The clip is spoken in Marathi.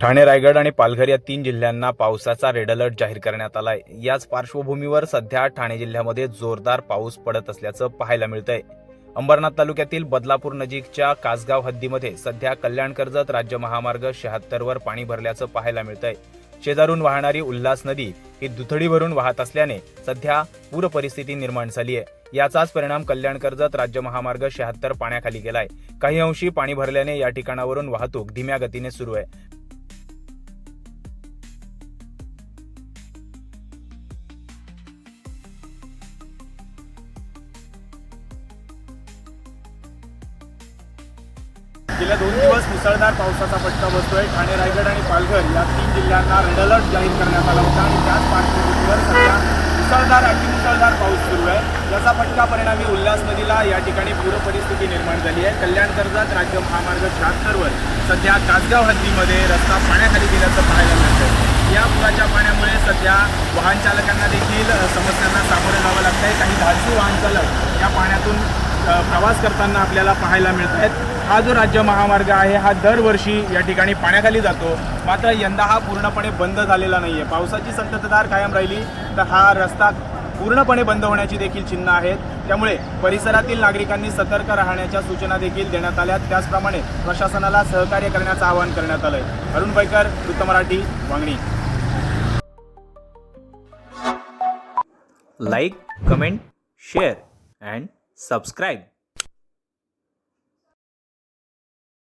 ठाणे, रायगड आणि पालघर या 3 जिल्ह्यांना पावसाचा रेड अलर्ट जाहीर करण्यात आलाय। याच पार्श्वभूमीवर सध्या ठाणे जिल्ह्यामध्ये जोरदार पाऊस पडत असल्याचं पाहायला मिळतंय। अंबरनाथ तालुक्यातील बदलापूर नजीकच्या कासगाव हद्दीमध्ये सध्या कल्याण-कर्जत राज्य महामार्ग 76 वर पाणी भरल्याचं पाहायला मिळतंय। शेजारून वाहणारी उल्हास नदी ही दुथडी भरून वाहत असल्याने सध्या पूर परिस्थिती निर्माण झाली आहे। याचाच परिणाम कल्याण-कर्जत राज्य महामार्ग 76 पाण्याखाली गेलाय। काही अंशी पाणी भरल्याने या ठिकाणावरून वाहतूक धीम्या गतीने सुरू आहे। गेल्या 2 दिवस मुसळधार पावसाचा फटका बसतोय। ठाणे, रायगड आणि पालघर या 3 जिल्ह्यांना रेड अलर्ट जाहीर करण्यात आला होता आणि त्याच पार्श्वभूमीवर सध्या मुसळधार अतिमुसळधार पाऊस सुरू आहे। याचा फटका परिणामी उल्हास नदीला या ठिकाणी पूर परिस्थिती निर्माण झाली आहे। कल्याण-कर्जत राज्य महामार्ग 76 वर सध्या कासगाव हद्दीमध्ये रस्ता पाण्याखाली गेल्याचं पाहायला मिळतंय। या पुराच्या पाण्यामुळे सध्या वाहन चालकांना देखील समस्यांना सामोरे जावं लागतंय। काही धाडसी वाहन चालक या पाण्यातून प्रवास करताना आपल्याला पाहायला मिळत आहेत। हा जो राज्य महामार्ग आहे हा दरवर्षी या ठिकाणी पाण्याखाली जातो, मात्र यंदा हा पूर्णपणे बंद झालेला नाही आहे। पावसाची संततधार कायम राहिली तर हा रस्ता पूर्णपणे बंद होण्याची देखील चिन्ह आहेत। त्यामुळे परिसरातील नागरिकांनी सतर्क राहण्याच्या सूचना देखील देण्यात आल्या। त्याचप्रमाणे प्रशासनाला सहकार्य करण्याचं आवाहन करण्यात आलंय। अरुण बैकर, वृत्त Marathi, Vangani. Like, comment, share and subscribe.